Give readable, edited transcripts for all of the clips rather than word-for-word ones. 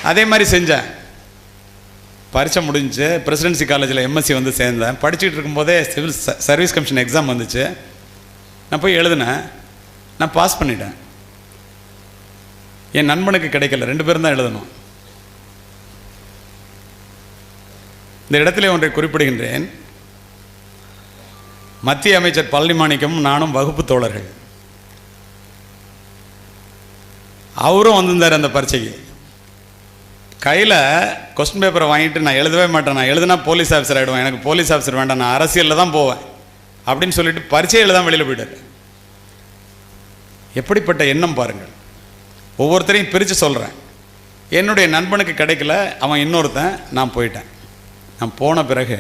அதே மாதிரி செஞ்சேன். பரீட்சை முடிஞ்சு பிரசிடென்சி காலேஜில் எம்எஸ்சி வந்து சேர்ந்தேன். படிச்சுட்டு இருக்கும்போதே சிவில் சர்வீஸ் கமிஷன் எக்ஸாம் வந்துச்சு. நான் போய் எழுதினேன். நான் பாஸ் பண்ணிட்டேன். என் நண்பனுக்கு கிடைக்கல, 2 பேரும் தான் எழுதணும். இந்த இடத்துல ஒன்றை குறிப்பிடுகின்றேன். மத்திய அமைச்சர் பழனிமாணிக்கமும் நானும் வகுப்பு தோழர்கள். அவரும் வந்திருந்தார் அந்த பரீட்சைக்கு. கையில் கொஸ்டின் பேப்பரை வாங்கிட்டு நான் எழுதவே மாட்டேன், நான் எழுதுனா போலீஸ் ஆஃபீஸர் ஆகிடுவேன், எனக்கு போலீஸ் ஆஃபீஸர் வேண்டாம், நான் அரசியலில் தான் போவேன் அப்படின்னு சொல்லிட்டு பரீட்சையில் தான் வெளியில் போயிட்டார். எப்படிப்பட்ட எண்ணம் பாருங்கள். ஒவ்வொருத்தரையும் பிரித்து சொல்கிறேன். என்னுடைய நண்பனுக்கு கிடைக்கல, அவன் இன்னொருத்தன், நான் போயிட்டேன். நான் போன பிறகு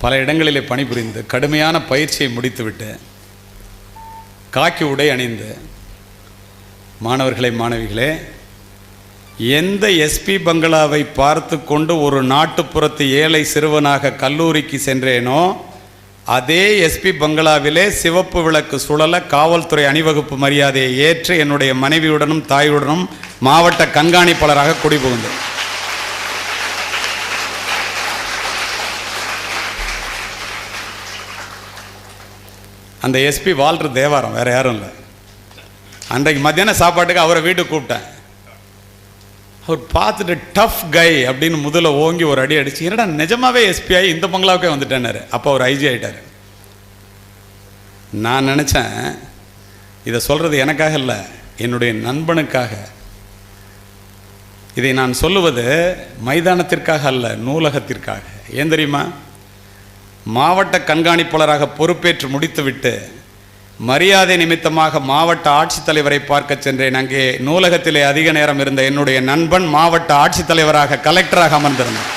பல இடங்களிலே பணிபுரிந்து கடுமையான பயிற்சியை முடித்துவிட்டு காக்கி உடை அணிந்து, மாணவர்களே மாணவிகளே, எந்த எஸ்பி பங்களாவை பார்த்து கொண்டு ஒரு நாட்டுப்புறத்து ஏழை சிறுவனாக கல்லூரிக்கு சென்றேனோ அதே எஸ்பி பங்களாவிலே சிவப்பு விளக்கு சுழல காவல்துறை அணிவகுப்பு மரியாதையை ஏற்று என்னுடைய மனைவியுடனும் தாயுடனும் மாவட்ட கண்காணிப்பாளராக குடிபுகுந்தேன். அந்த எஸ்பி வால்டர் தேவாரம், வேறு யாரும் இல்லை. அன்றைக்கு மத்தியானம் சாப்பாட்டுக்கு அவரை வீட்டுக்கு கூப்பிட்டேன். அவர் பார்த்துட்டு டஃப் கை அப்படின்னு முதல்ல ஓங்கி ஒரு அடி அடிச்சு, என்னடா நிஜமாவே எஸ்பி ஆகி இந்த பங்களாவுக்கே வந்துட்டேன்னாரு. அப்போ அவர் ஐஜி ஆகிட்டார். நான் நினச்சேன், இதை சொல்கிறது எனக்காக இல்லை, என்னுடைய நண்பனுக்காக. இதை நான் சொல்லுவது மைதானத்திற்காக அல்ல, நூலகத்திற்காக. ஏன் தெரியுமா? மாவட்ட கண்காணிப்பாளராக பொறுப்பேற்று முடித்துவிட்டு மரியாதை நிமித்தமாக மாவட்ட ஆட்சித்தலைவரை பார்க்க சென்றேன். அங்கே நூலகத்திலே அதிக நேரம் இருந்த என்னுடைய நண்பன் மாவட்ட ஆட்சித்தலைவராக, கலெக்டராக அமர்ந்திருந்தார்.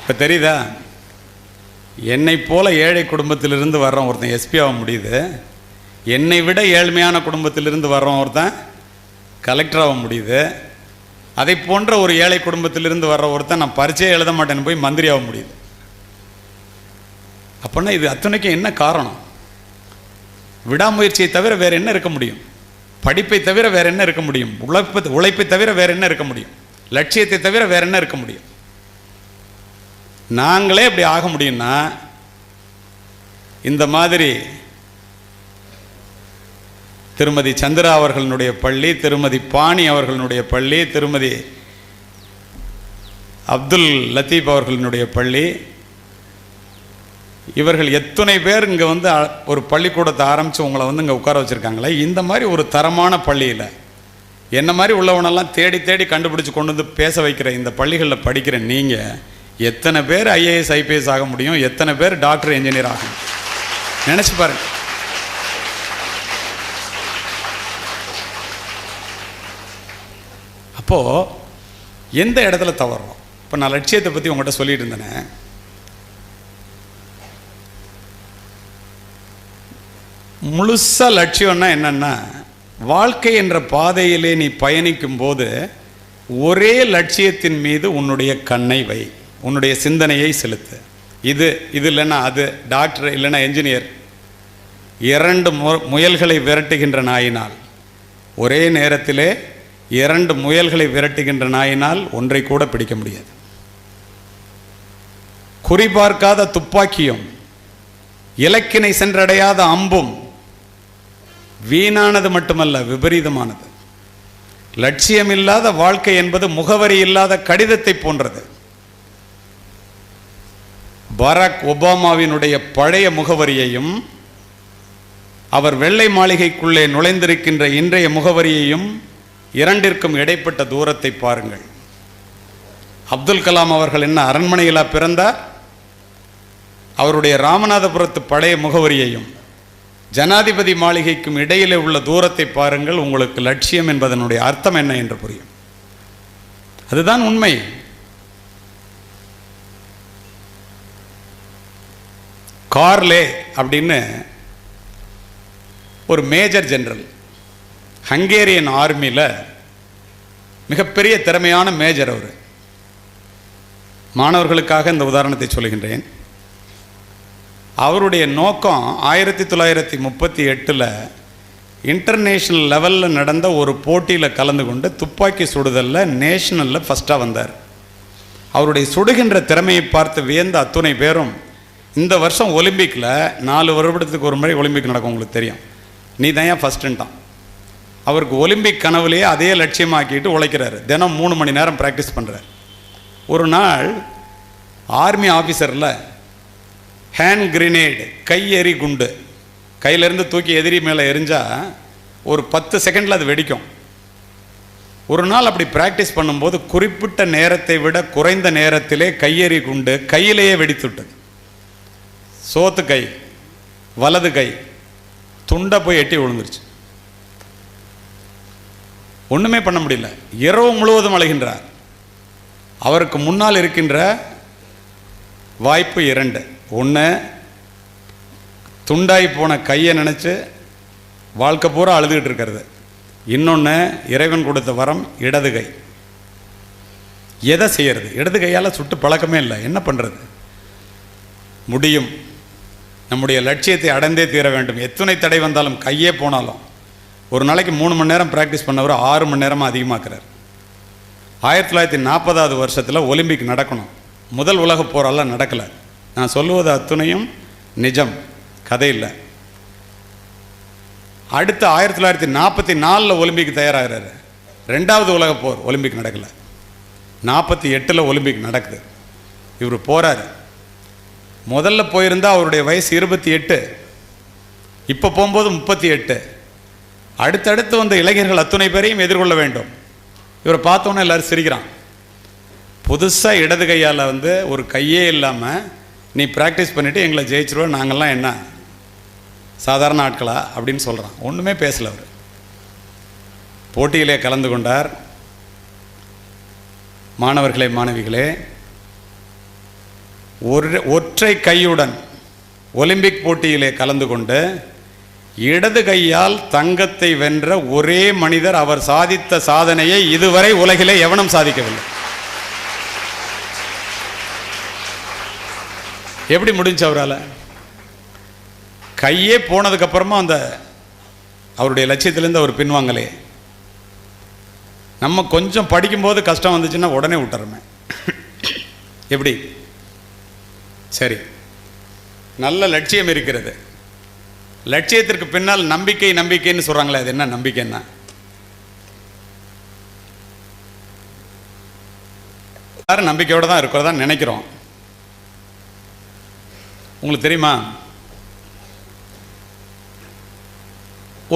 இப்போ தெரியுதா? என்னை போல ஏழை குடும்பத்திலிருந்து வர்றோம் ஒருத்தன் எஸ்பி ஆக முடியுது. என்னை விட ஏழ்மையான குடும்பத்திலிருந்து வர்றோம் ஒருத்தன் கலெக்டராக முடியுது. அதை போன்ற ஒரு ஏழை குடும்பத்திலிருந்து வர்ற ஒருத்தன் நான் பரீட்சையே எழுத மாட்டேன்னு போய் மந்திரியாக முடியுது. அப்படின்னா இது அத்தனைக்கும் என்ன காரணம்? விடாமுயற்சியை தவிர வேறு என்ன இருக்க முடியும்? படிப்பை தவிர வேறு என்ன இருக்க முடியும்? உழைப்பை தவிர வேறு என்ன இருக்க முடியும்? லட்சியத்தை தவிர வேறு என்ன இருக்க முடியும்? நாங்களே இப்படி ஆக முடியும்னா இந்த மாதிரி திருமதி சந்திரா அவர்களுடைய பள்ளி, திருமதி பாணி அவர்களுடைய பள்ளி, திருமதி அப்துல் லத்தீப் அவர்களுடைய பள்ளி, இவர்கள் எத்தனை பேர் இங்கே வந்து ஒரு பள்ளிக்கூடத்தை ஆரம்பித்து உங்களை வந்து இங்கே உட்கார வச்சுருக்காங்களே. இந்த மாதிரி ஒரு தரமான பள்ளியில் என்ன மாதிரி உள்ளவனெல்லாம் தேடி தேடி கண்டுபிடிச்சி கொண்டு வந்து பேச வைக்கிற இந்த பள்ளிகளில் படிக்கிற நீங்கள் எத்தனை பேர் ஐஏஎஸ் ஐபிஎஸ் ஆக முடியும்? எத்தனை பேர் டாக்டர் இன்ஜினியர் ஆகும்? நினச்சி பாருங்கள். அப்போது எந்த இடத்துல தவறோம்? இப்போ நான் லட்சியத்தை பற்றி உங்கள்கிட்ட சொல்லிட்டு இருந்தேனே, முழுசாக லட்சியம்னா என்னென்னா, வாழ்க்கை என்ற பாதையிலே நீ பயணிக்கும் போது ஒரே லட்சியத்தின் மீது உன்னுடைய கண்ணை வை, உன்னுடைய சிந்தனையை செலுத்து. இது இல்லைன்னா அது, டாக்டர் இல்லைன்னா என்ஜினியர். 2 முயல்களை விரட்டுகின்ற நாயினால், ஒரே நேரத்திலே 2 முயல்களை விரட்டுகின்ற நாயினால் ஒன்றை கூட பிடிக்க முடியாது. குறிபார்க்காத துப்பாக்கியும் இலக்கினை சென்றடையாத அம்பும் வீணானது மட்டுமல்ல, விபரீதமானது. லட்சியம் இல்லாத வாழ்க்கை என்பது முகவரி இல்லாத கடிதத்தை போன்றது. பராக் ஒபாமாவினுடைய பழைய முகவரியையும் அவர் வெள்ளை மாளிகைக்குள்ளே நுழைந்திருக்கின்ற இன்றைய முகவரியையும் இரண்டிற்கும் இடைப்பட்ட தூரத்தை பாருங்கள். அப்துல் கலாம் அவர்கள் என்ன அரண்மனையிலா பிறந்தார்? அவருடைய ராமநாதபுரத்து பழைய முகவரியையும் ஜனாதிபதி மாளிகைக்கும் இடையிலே உள்ள தூரத்தை பாருங்கள். உங்களுக்கு லட்சியம் என்பதனுடைய அர்த்தம் என்ன என்று புரியும். அதுதான் உண்மை. கார்லே அப்படின்னு ஒரு மேஜர் ஜெனரல், ஹங்கேரியன் ஆர்மியில் மிகப்பெரிய திறமையான மேஜர். அவர் மாணவர்களுக்காக இந்த உதாரணத்தை சொல்கின்றேன். அவருடைய நோக்கம் 1938 இன்டர்நேஷ்னல் லெவலில் நடந்த ஒரு போட்டியில் கலந்து கொண்டு துப்பாக்கி சுடுதலில் நேஷனலில் ஃபஸ்ட்டாக வந்தார். அவருடைய சுடுகின்ற திறமையை பார்த்து வியந்த அத்துணை பேரும் இந்த வருஷம் ஒலிம்பிக்கில் 4 வருடத்துக்கு ஒரு முறை ஒலிம்பிக் நடக்கும், உங்களுக்கு தெரியும், நீ தான் ஏன் ஃபஸ்ட்டுன்ட்டான். அவருக்கு ஒலிம்பிக் கனவுலேயே அதே லட்சியமாக்கிட்டு உழைக்கிறாரு. தினம் 3 மணி நேரம் ப்ராக்டிஸ் பண்ணுறார். ஒரு நாள் ஆர்மி ஆஃபீஸரில் ஹேண்ட் கிரினேடு, கையெறி குண்டு, கையிலேருந்து தூக்கி எதிரி மேலே எரிஞ்சால் ஒரு 10 செகண்டில் அது வெடிக்கும். ஒரு நாள் அப்படி ப்ராக்டிஸ் பண்ணும்போது குறிப்பிட்ட நேரத்தை விட குறைந்த நேரத்திலே கையெறி குண்டு கையிலேயே வெடித்துவிட்டது. சோத்து கை, வலது கை துண்டை போய் எட்டி விழுந்துருச்சு. ஒன்றுமே பண்ண முடியல. இரவு முழுவதும் அழுகின்றார். அவருக்கு முன்னால் இருக்கின்ற வாய்ப்பு 2. ஒன்று, துண்டாகி போன கையை நினச்சி வாழ்க்கை பூரா அழுதுகிட்டு இருக்கிறது. இன்னொன்று, இறைவன் கொடுத்த வரம் இடது கை. எதை செய்யறது? இடது கையால் சுட்டு பழக்கமே இல்லை, என்ன பண்ணுறது? முடியும், நம்முடைய லட்சியத்தை அடைந்தே தீர வேண்டும். எத்தனை தடை வந்தாலும், கையே போனாலும். ஒரு நாளைக்கு 3 மணி நேரம் ப்ராக்டிஸ் பண்ணவர் 6 மணி நேரமாக அதிகமாக்குறார். 1940 வருஷத்தில் ஒலிம்பிக் நடக்கணும். முதல் உலகப் போரெல்லாம் நடக்கலை. நான் சொல்லுவது அத்துணையும் நிஜம், கதை இல்லை. அடுத்து 1944 ஒலிம்பிக் தயாராகிறாரு. 2வது உலகப் போர், ஒலிம்பிக் நடக்கலை. 48 ஒலிம்பிக் நடக்குது. இவர் போகிறார். முதல்ல போயிருந்தால் அவருடைய வயசு 28, இப்போ போகும்போது 38. அடுத்தடுத்து வந்த இளைஞர்கள் அத்துணை பேரையும் எதிர்கொள்ள வேண்டும். இவரை பார்த்தோன்னே எல்லோரும் சிரிக்கிறான். புதுசாக இடது கையால் ஒரு கையே இல்லாமல் நீ ப்ராக்டிஸ் பண்ணிவிட்டு எங்களை ஜெயிச்சிருவோம், நாங்கள்லாம் என்ன சாதாரண ஆட்களா அப்படின்னு சொல்கிறான். ஒன்றுமே பேசலை. அவர் போட்டியிலே கலந்து கொண்டார். மாணவர்களே, மாணவிகளே, ஒற்றை கையுடன் ஒலிம்பிக் போட்டியிலே கலந்து கொண்டு இடது கையால் தங்கத்தை வென்ற ஒரே மனிதர். அவர் சாதித்த சாதனையை இதுவரை உலகிலே எவனும் சாதிக்கவில்லை. எப்படி முடிஞ்சு அவரால்? கையே போனதுக்கப்புறமா அந்த அவருடைய லட்சியத்திலேருந்து அவர் பின்வாங்கலே. நம்ம கொஞ்சம் படிக்கும்போது கஷ்டம் வந்துச்சுன்னா உடனே விட்டுறமே. எப்படி? சரி, நல்ல லட்சியம் இருக்கிறது. லட்சியத்திற்கு பின்னால் நம்பிக்கை நம்பிக்கைன்னு சொல்கிறாங்களே, அது என்ன நம்பிக்கைன்னா? எல்லாரும் நம்பிக்கையோடு தான் இருக்கிறதா நினைக்கிறோம். உங்களுக்கு தெரியுமா,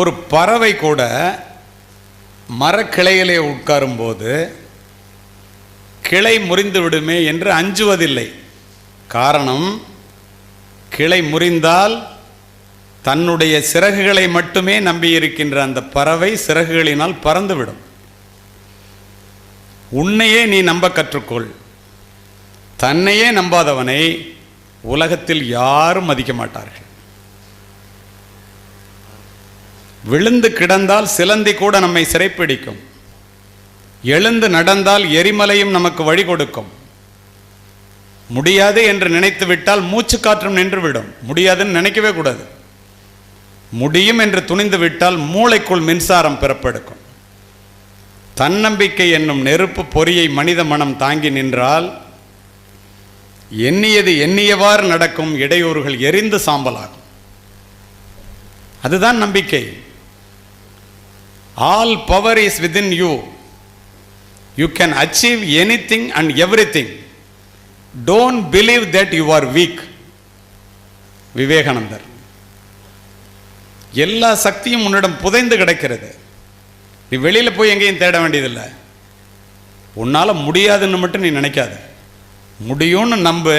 ஒரு பறவை கூட மரக்கிளையிலே உட்காரும்போது கிளை முறிந்து விடுமே என்று அஞ்சுவதில்லை. காரணம், கிளை முறிந்தால் தன்னுடைய சிறகுகளை மட்டுமே நம்பியிருக்கின்ற அந்த பறவை சிறகுகளினால் பறந்துவிடும். உன்னையே நீ நம்ப கற்றுக்கொள். தன்னையே நம்பாதவனை உலகத்தில் யாரும் மதிக்க மாட்டார்கள். விழுந்து கிடந்தால் சிலந்தி கூட நம்மை சிறைப்பிடிக்கும். எழுந்து நடந்தால் எரிமலையும் நமக்கு வழி கொடுக்கும். முடியாது என்று நினைத்து விட்டால் மூச்சு காற்றும் நின்றுவிடும். முடியாதுன்னு நினைக்கவே கூடாது. முடியும் என்று துணிந்து விட்டால் மூளைக்குள் மின்சாரம் பிறப்பெடுக்கும். தன்னம்பிக்கை என்னும் நெருப்பு பொறியை மனித மனம் தாங்கி நின்றால் எண்ணியது எண்ணியவாறு நடக்கும். இடையூறுகள் எரிந்து சாம்பலாகும். அதுதான் நம்பிக்கை. All power is within you. You can achieve anything and everything. Don't believe that you are weak. விவேகானந்தர். எல்லா சக்தியும் உன்னிடம் புதைந்து கிடக்கிறது. நீ வெளியில் போய் எங்கேயும் தேட வேண்டியதில்லை. உன்னால் முடியாதுன்னு மட்டும் நீ நினைக்காத. முடியும்னு நம்பு,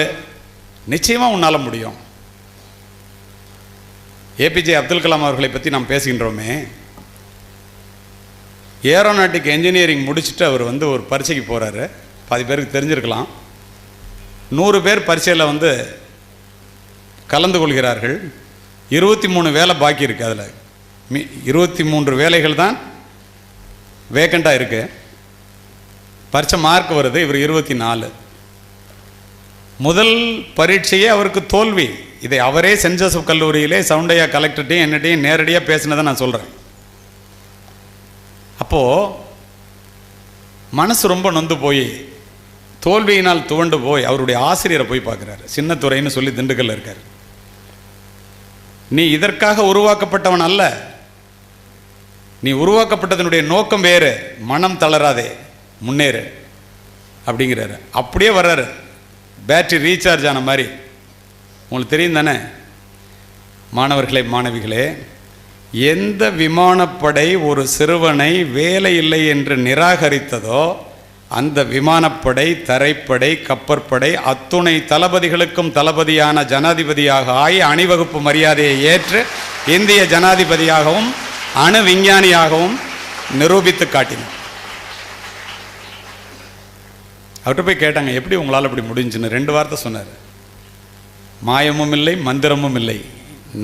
நிச்சயமாக உன்னால் முடியும். ஏபிஜே அப்துல் கலாம் அவர்களை பற்றி நாம் பேசுகின்றோமே. ஏரோநாட்டிக் என்ஜினியரிங் முடிச்சுட்டு அவர் ஒரு பரீட்சைக்கு போகிறாரு. பாதி பேருக்கு தெரிஞ்சிருக்கலாம். 100 பேர் பரீட்சையில் கலந்து கொள்கிறார்கள். 23 வேலை பாக்கி இருக்குது. அதில் 23 வேலைகள் தான் வேக்கண்டாக இருக்குது. பரீட்சை மார்க் வருது. இவர் 24. முதல் பரீட்சையே அவருக்கு தோல்வி. இதை அவரே சென்ட் ஜோசப் கல்லூரியிலே சவுண்டையா கலெக்டர்ட்டையும் என்னட்டையும் நேரடியாக பேசினதை நான் சொல்கிறேன். அப்போது மனசு ரொம்ப நொந்து போய் தோல்வியினால் துவண்டு போய் அவருடைய ஆசிரியரை போய் பார்க்குறாரு. சின்னத்துறைன்னு சொல்லி திண்டுக்கல்ல இருக்கார். நீ இதற்காக உருவாக்கப்பட்டவன் அல்ல, நீ உருவாக்கப்பட்டதனுடைய நோக்கம் வேறு, மனம் தளராதே, முன்னேறு அப்படிங்கிறாரு. அப்படியே வர்றாரு, பேட்டரி ரீசார்ஜ் ஆன மாதிரி. உங்களுக்கு தெரியும் தானே மாணவர்களே மாணவிகளே, எந்த விமானப்படை ஒரு சிறுவனை வேலை இல்லை என்று நிராகரித்ததோ அந்த விமானப்படை, தரைப்படை, கப்பற்படை அத்துணை தளபதிகளுக்கும் தளபதியான ஜனாதிபதியாக ஆகி அணிவகுப்பு மரியாதையை ஏற்று இந்திய ஜனாதிபதியாகவும் அணு விஞ்ஞானியாகவும் நிரூபித்து காட்டினார். அவர்கிட்ட போய் கேட்டாங்க, எப்படி உங்களால் அப்படி முடிஞ்சுன்னு. 2 வார்த்தை சொன்னார். மாயமும் இல்லை, மந்திரமும் இல்லை,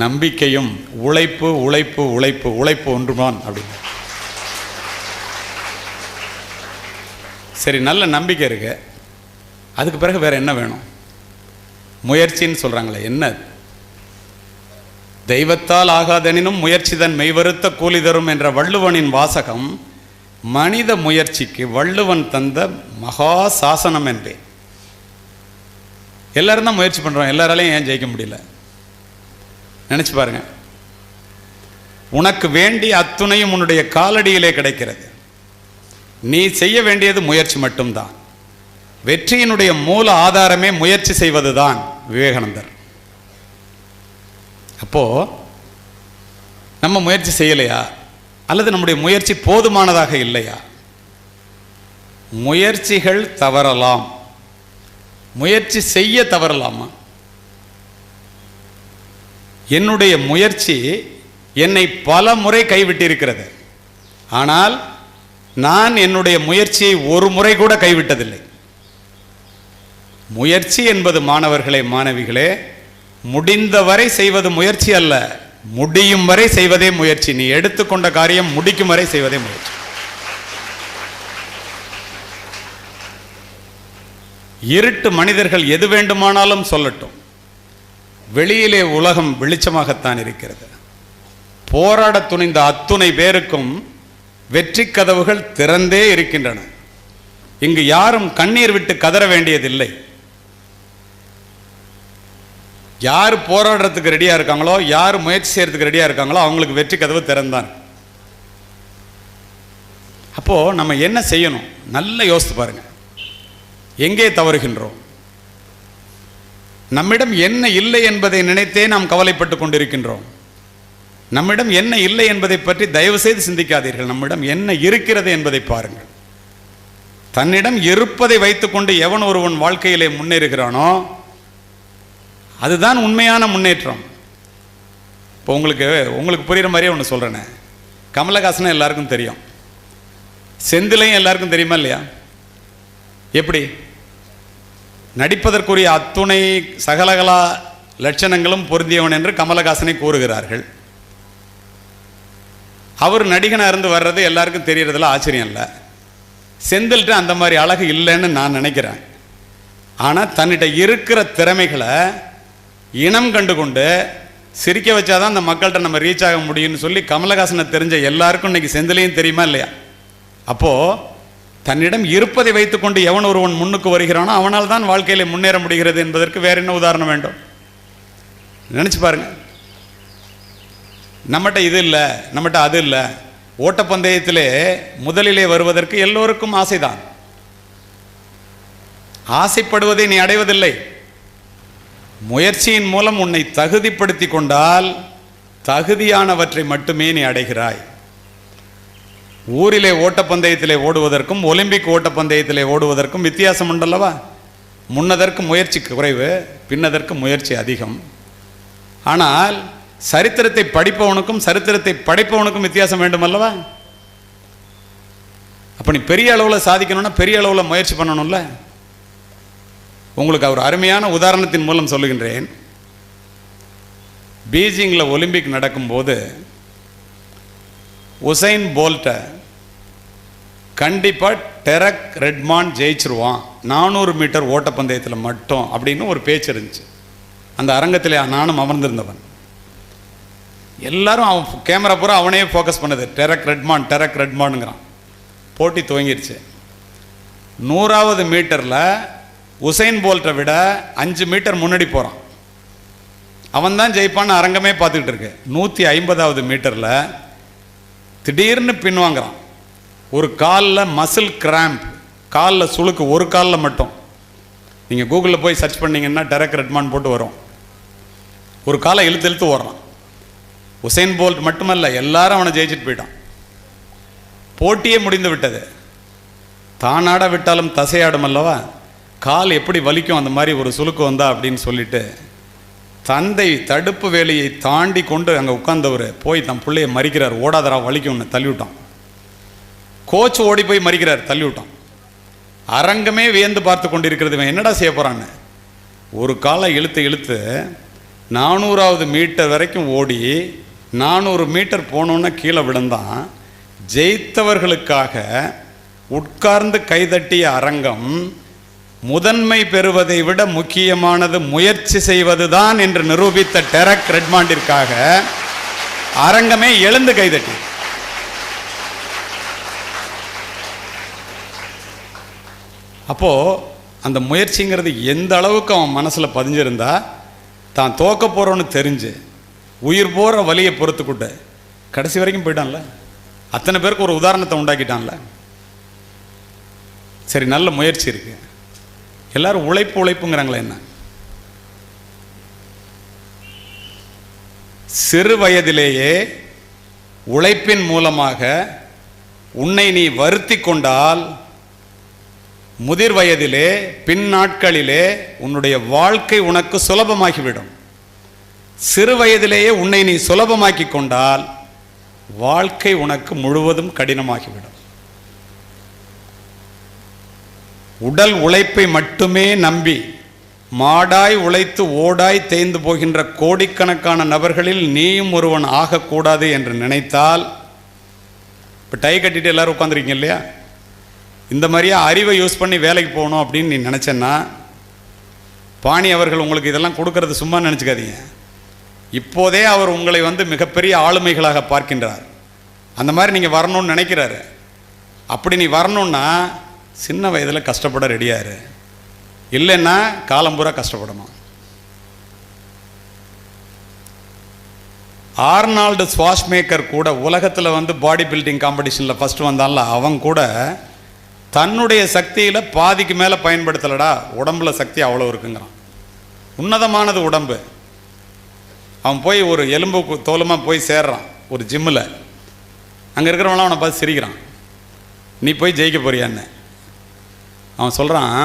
நம்பிக்கையும் உழைப்பு, உழைப்பு, உழைப்பு, உழைப்பு ஒன்றுமான் அப்படின்னு. சரி, நல்ல நம்பிக்கை இருக்கு, அதுக்கு பிறகு வேற என்ன வேணும்? முயற்சின்னு சொல்றாங்களே, என்ன? தெய்வத்தால் ஆகாதெனினும் முயற்சி தன் மெய்வருத்த கூலி தரும் என்ற வள்ளுவனின் வாசகம் மனித முயற்சிக்கு வள்ளுவன் தந்த மகா சாசனம் என்பேன். எல்லாரும் தான் முயற்சி பண்றோம், எல்லாராலையும் ஏன் ஜெயிக்க முடியல? நினைச்சு பாருங்க. உனக்கு வேண்டிய அத்துணையும் உன்னுடைய காலடியிலே கிடைக்கிறது. நீ செய்ய வேண்டியது முயற்சி மட்டும்தான். வெற்றியினுடைய மூல ஆதாரமே முயற்சி செய்வதுதான் விவேகானந்தர். அப்போ நம்ம முயற்சி செய்யலையா, அல்லது நம்முடைய முயற்சி போதுமானதாக இல்லையா? முயற்சிகள் தவறலாம், முயற்சி செய்ய தவறலாமா? என்னுடைய முயற்சி என்னை பல முறை கைவிட்டிருக்கிறது, ஆனால் நான் என்னுடைய முயற்சியை ஒரு முறை கூட கைவிட்டதில்லை. முயற்சி என்பது மாணவர்களே மாணவிகளே, முடிந்தவரை செய்வது முயற்சி அல்ல, முடியும் வரை செய்வதே முயற்சி. நீ எடுத்துக்கொண்ட காரியம் முடிக்கும் வரை செய்வதே முயற்சி. இருட்டு மனிதர்கள் எது வேண்டுமானாலும் சொல்லட்டும், வெளியிலே உலகம் வெளிச்சமாகத்தான் இருக்கிறது. போராட துணிந்த அத்துணை பேருக்கும் வெற்றி கதவுகள் திறந்தே இருக்கின்றன. இங்கு யாரும் கண்ணீர் விட்டு கதற வேண்டியதில்லை. யார் போராடுறதுக்கு ரெடியா இருக்காங்களோ, யார் முயற்சி செய்யறதுக்கு ரெடியா இருக்காங்களோ அவங்களுக்கு வெற்றி கதவு திறந்தான். அப்போ நம்ம என்ன செய்யணும்? நல்லா யோசித்து பாருங்க. எங்கே தவறுகின்றோம்? நம்மிடம் என்ன இல்லை என்பதை நினைத்தே நாம் கவலைப்பட்டு கொண்டிருக்கின்றோம். நம்மிடம் என்ன இல்லை என்பதை பற்றி தயவு செய்து சிந்திக்காதீர்கள். நம்மிடம் என்ன இருக்கிறது என்பதை பாருங்கள். தன்னிடம் இருப்பதை வைத்துக்கொண்டு எவன் ஒருவன் வாழ்க்கையிலே முன்னேறுகிறானோ அதுதான் உண்மையான முன்னேற்றம். இப்போ உங்களுக்கு புரிகிற மாதிரியே ஒன்று சொல்கிறேனே, கமலஹாசனை எல்லாருக்கும் தெரியும், செந்திலையும் எல்லாருக்கும் தெரியுமா இல்லையா? எப்படி? நடிப்பதற்குரிய அத்துணை சகலகலா லட்சணங்களும் பொருந்தியவன் என்று கமலஹாசனை கூறுகிறார்கள். அவர் நடிகனாக இருந்து வர்றது எல்லாருக்கும் தெரியறதுல ஆச்சரியம் இல்லை. செந்தில்கிட்ட அந்த மாதிரி அழகு இல்லைன்னு நான் நினைக்கிறேன். ஆனால் தன்னிட்ட இருக்கிற திறமைகளை இனம் கண்டு கொண்டு சிரிக்க வச்சாதான் அந்த மக்கள்கிட்ட நம்ம ரீச் ஆக முடியும்னு சொல்லி கமலஹாசனை தெரிஞ்ச எல்லாருக்கும் இன்னைக்கு செந்திலையும் தெரியுமா இல்லையா? அப்போது தன்னிடம் இருப்பதை வைத்துக்கொண்டு எவன் ஒருவன் முன்னுக்கு வருகிறானோ அவனால் தான் வாழ்க்கையில் முன்னேற முடிகிறது என்பதற்கு வேற என்ன உதாரணம் வேண்டும்? நினச்சி பாருங்க. நம்மகிட்ட இது இல்லை, நம்மகிட்ட அது இல்லை. ஓட்டப்பந்தயத்திலே முதலிலே வருவதற்கு எல்லோருக்கும் ஆசைதான். ஆசைப்படுவதை நீ அடைவதில்லை. முயற்சியின் மூலம் உன்னை தகுதிப்படுத்தி கொண்டால் தகுதியானவற்றை மட்டுமே நீ அடைகிறாய். ஊரிலே ஓட்டப்பந்தயத்திலே ஓடுவதற்கும் ஒலிம்பிக் ஓட்டப்பந்தயத்திலே ஓடுவதற்கும் வித்தியாசம் உண்டல்லவா? முன்னதற்கு முயற்சி குறைவு, பின்னதற்கு முயற்சி அதிகம். ஆனால் சரித்திரத்தை படிப்பவனுக்கும் சரித்திரத்தை படைப்பவனுக்கும் வித்தியாசம் வேண்டும் அல்லவா? அப்ப நீ பெரிய அளவில் சாதிக்கணும்னா பெரிய அளவில் முயற்சி பண்ணணும்ல. உங்களுக்கு ஒரு அருமையான உதாரணத்தின் மூலம் சொல்லுகின்றேன். பீஜிங்கில் ஒலிம்பிக் நடக்கும்போது உசைன் போல்ட்டை கண்டிப்பாக டெரக் ரெட்மான் ஜெயிச்சிருவான் 400 மீட்டர் ஓட்டப்பந்தயத்தில் மட்டும் அப்படின்னு ஒரு பேச்சு இருந்துச்சு. அந்த அரங்கத்தில் நானும் அமர்ந்திருந்தவன். எல்லாரும் அவன் கேமரா பூரா அவனே ஃபோக்கஸ் பண்ணுது. டெரக் ரெட்மானுங்கிறான். போட்டி துவங்கிடுச்சு. 100வது மீட்டரில் உசைன் போல்ட்டை விட 5 மீட்டர் முன்னாடி போகிறான். அவன் தான் ஜெயிப்பான்னு அரங்கமே பார்த்துக்கிட்டு இருக்கு. 150வது மீட்டரில் திடீர்னு பின்வாங்கிறான். ஒரு காலில் மசில் கிராம்ப், காலில் சுளுக்கு, ஒரு காலில் மட்டும். நீங்கள் கூகுளில் போய் சர்ச் பண்ணிங்கன்னா டெரக் ரெட்மான் போட்டு வரும். ஒரு காலை இழுத்து ஓடுறான். உசைன் போல்ட் மட்டுமல்ல, எல்லாரும் அவனை ஜெயிச்சுட்டு போயிட்டான். போட்டியே முடிந்து விட்டது. தானாட விட்டாலும் தசையாடும் அல்லவா, கால் எப்படி வலிக்கும் அந்த மாதிரி ஒரு சுளுக்கு வந்தா அப்படின்னு சொல்லிட்டு தந்தை தடுப்பு வேலையை தாண்டி கொண்டு அங்கே உட்கார்ந்தவர் போய் தன் பிள்ளையை மறிக்கிறார். ஓடாதரா வலிக்கும்னு தள்ளிவிட்டான். கோச் ஓடி போய் மறிக்கிறார், தள்ளிவிட்டான். அரங்கமே வியந்து பார்த்து கொண்டிருக்கிறது, இவன் என்னடா செய்ய போகிறான்னு. ஒரு காலை இழுத்து 400வது மீட்டர் வரைக்கும் ஓடி 400 மீட்டர் போனோன்னு கீழே விழுந்தான். ஜெயித்தவர்களுக்காக உட்கார்ந்து கைதட்டிய அரங்கம் முதன்மை பெறுவதை விட முக்கியமானது முயற்சி செய்வதுதான் என்று நிரூபித்த டெரக் ரெட்மாண்டிற்காக அரங்கமே எழுந்து கைதட்டி. அப்போ அந்த முயற்சிங்கிறது எந்த அளவுக்கு அவன் மனசில் பதிஞ்சிருந்தா, தான் தோக்க போகிறோன்னு தெரிஞ்சு உயிர் போகிற வலியை பொறுத்துக்கிட்டு கடைசி வரைக்கும் போயிட்டான்ல. அத்தனை பேருக்கு ஒரு உதாரணத்தை உண்டாக்கிட்டான்ல. சரி, நல்ல முயற்சி இருக்கு. எல்லாரும் உழைப்புங்கிறாங்களே என்ன? சிறு வயதிலேயே உழைப்பின் மூலமாக உன்னை நீ வருத்தி கொண்டால் முதிர் வயதிலே பின் நாட்களிலே உன்னுடைய வாழ்க்கை உனக்கு சுலபமாகிவிடும். சிறு வயதிலேயே உன்னை நீ சுலபமாக்கி கொண்டால் வாழ்க்கை உனக்கு முழுவதும் கடினமாகிவிடும். உடல் உழைப்பை மட்டுமே நம்பி மாடாய் உழைத்து ஓடாய் தேய்ந்து போகின்ற கோடிக்கணக்கான நபர்களில் நீயும் ஒருவன் ஆகக்கூடாது என்று நினைத்தால், இப்போ டை கட்டிட்டு எல்லாரும் உட்காந்துருக்கீங்க இல்லையா, இந்த மாதிரியா அறிவை யூஸ் பண்ணி வேலைக்கு போகணும் அப்படின்னு நீ நினச்சேன்னா, பாணி அவர்கள் உங்களுக்கு இதெல்லாம் கொடுக்கறது சும்மா நினச்சிக்காதீங்க. இப்போதே அவர் உங்களை மிகப்பெரிய ஆளுமைகளாக பார்க்கின்றார். அந்த மாதிரி நீங்கள் வரணும்னு நினைக்கிறாரு. அப்படி நீ வரணும்னா சின்ன வயதில் கஷ்டப்பட ரெடியாரு, இல்லைன்னா காலம் பூரா கஷ்டப்படணும். ஆர்னால்டு ஸ்வாஷ்மேக்கர் கூட உலகத்தில் பாடி பில்டிங் காம்படிஷனில் ஃபஸ்ட்டு வந்தான்ல, அவன் கூட தன்னுடைய சக்தியில் பாதிக்கு மேலே பயன்படுத்தலடா, உடம்புல சக்தி அவ்வளோ இருக்குங்கிறான். உன்னதமானது உடம்பு. அவன் போய் ஒரு எலும்பு தோலுமாக போய் சேர்றான் ஒரு ஜிம்மில். அங்கே இருக்கிறவங்களாம் அவனை பார்த்து சிரிக்கிறான், நீ போய் ஜெயிக்க போறியான்னு. அவன் சொல்கிறான்,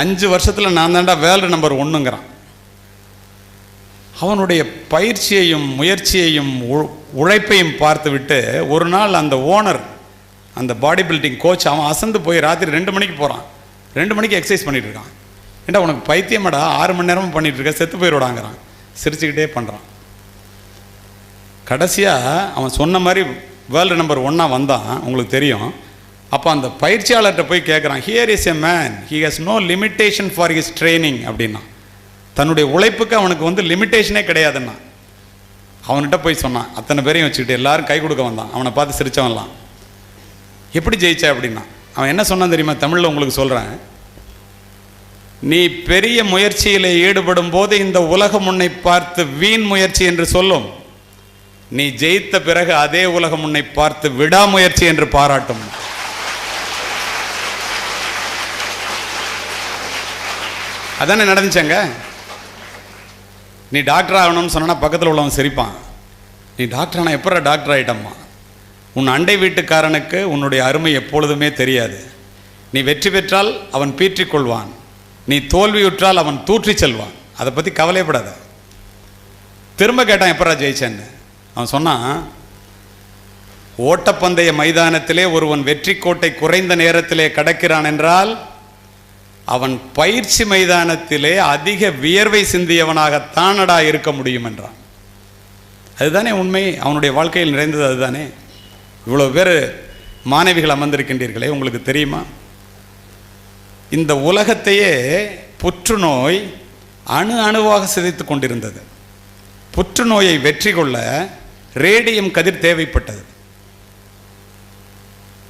5 வருஷத்தில் நான் தாண்டா வேர்ல்டு நம்பர் 1ங்கிறான். அவனுடைய பயிற்சியையும் முயற்சியையும் உழைப்பையும் பார்த்து விட்டு ஒரு நாள் அந்த ஓனர், அந்த பாடி பில்டிங் கோச், அவன் அசந்து போய் ராத்திரி 2 மணிக்கு போகிறான். 2 மணிக்கு எக்ஸசைஸ் பண்ணிகிட்டு இருக்கான். ஏண்டா உனக்கு பைத்தியமாடா, 6 மணி நேரமும் பண்ணிகிட்டு இருக்க, செத்து போயிடுவாங்கிறான். சிரிச்சுக்கிட்டே பண்ணுறான். கடைசியாக அவன் சொன்ன மாதிரி வேர்ல்டு நம்பர் 1 வந்தான், உங்களுக்கு தெரியும். அப்போ அந்த பயிற்சியாளர்கிட்ட போய் கேட்குறான், here is a man, he has no limitation for his training அப்படின்னா. தன்னுடைய உழைப்புக்கு அவனுக்கு லிமிட்டேஷனே கிடையாதுன்னா. அவன்கிட்ட போய் சொன்னான், அத்தனை பேரையும் வச்சுக்கிட்டு எல்லாரும் கை கொடுக்க வந்தான். அவனை பார்த்து சிரிச்சவன்லாம், எப்படி ஜெயிச்ச அப்படின்னா. அவன் என்ன சொன்னான் தெரியுமா, தமிழில் உங்களுக்கு சொல்கிறேன். நீ பெரிய முயற்சியில் ஈடுபடும் போது இந்த உலகம் உன்னை பார்த்து வீண் முயற்சி என்று சொல்லும். நீ ஜெயித்த பிறகு அதே உலகம் உன்னை பார்த்து விடாமுயற்சி என்று பாராட்டும். அதானே நடந்துச்சங்க. நீ டாக்டர் ஆகணும்னு சொன்னா பக்கத்தில் உள்ளவன் சிரிப்பான். நீ டாக்டர் ஆனால் எப்போ டாக்டர் ஆகிட்டம்மா. உன் அண்டை வீட்டுக்காரனுக்கு உன்னுடைய அருமை எப்பொழுதுமே தெரியாது. நீ வெற்றி பெற்றால் அவன் பீற்றிக்கொள்வான், நீ தோல்வியுற்றால் அவன் தூற்றி செல்வான். அதை பற்றி கவலைப்படாத. திரும்ப கேட்டான், எப்படா ஜெயிச்சேன்னு. அவன் சொன்னான், ஓட்டப்பந்தய மைதானத்திலே ஒருவன் வெற்றி கோட்டை குறைந்த நேரத்திலே கடக்கிறான் என்றால் அவன் பயிற்சி மைதானத்திலே அதிக வியர்வை சிந்தியவனாகத்தானடா இருக்க முடியும் என்றான். அதுதானே உண்மை. அவனுடைய வாழ்க்கையில் நிறைந்தது அதுதானே. இவ்வளோ பேர் மாணவிகள் அமர்ந்திருக்கின்றீர்களே, உங்களுக்கு தெரியுமா, இந்த உலகத்தையே புற்றுநோய் அணு அணுவாக சிதைத்து கொண்டிருந்தது. புற்றுநோயை வெற்றி கொள்ள ரேடியம் கதிர் தேவைப்பட்டது.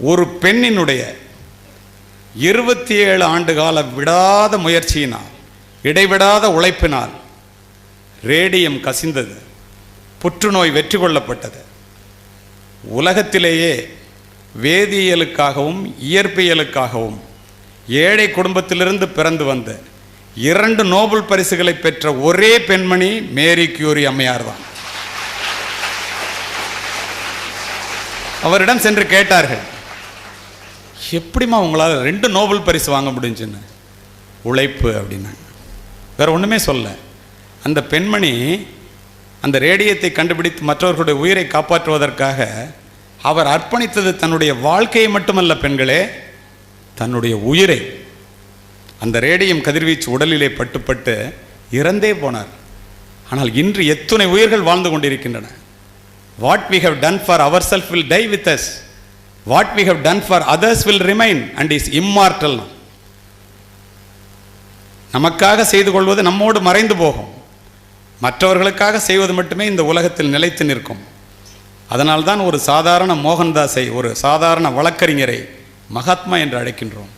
ஒரு பெண்ணினுடைய 27 ஆண்டு கால விடாத முயற்சியினால், இடைவிடாத உழைப்பினால் ரேடியம் கசிந்தது. புற்றுநோய் வெற்றி கொள்ளப்பட்டது. உலகத்திலேயே வேதியியலுக்காகவும் இயற்பியலுக்காகவும் ஏழை குடும்பத்திலிருந்து பிறந்து வந்த 2 நோபல் பரிசுகளை பெற்ற ஒரே பெண்மணி மேரி கியூரி அம்மையார் தான். அவரிடம் சென்று கேட்டார்கள், எப்படிமா உங்களால் 2 நோபல் பரிசு வாங்க முடிஞ்சுன்னு? உழைப்பு அப்படின்னாங்க. வேற ஒன்றுமே சொல்ல. அந்த பெண்மணி அந்த ரேடியத்தை கண்டுபிடித்து மற்றவர்களுடைய உயிரை காப்பாற்றுவதற்காக அவர் அர்ப்பணித்தது தன்னுடைய வாழ்க்கையை மட்டுமல்ல பெண்களே, தன்னுடைய உயிரை. அந்த ரேடியம் கதிர்வீச்சு உடலிலே பட்டு இறந்தே போனார். ஆனால் இன்று எத்தனை உயிர்கள் வாழ்ந்து கொண்டிருக்கின்றன. What we have done for ourselves will die with us. What we have done for others will remain and is immortal. நமக்காக செய்து கொள்வது நம்மோடு மறைந்து போகும். மற்றவர்களுக்காக செய்வது மட்டுமே இந்த உலகத்தில் நிலைத்து நிற்கும். அதனால்தான் ஒரு சாதாரண மோகன்தாஸை, ஒரு சாதாரண வழக்கறிஞரை மகாத்மா என்று அழைக்கின்றோம்.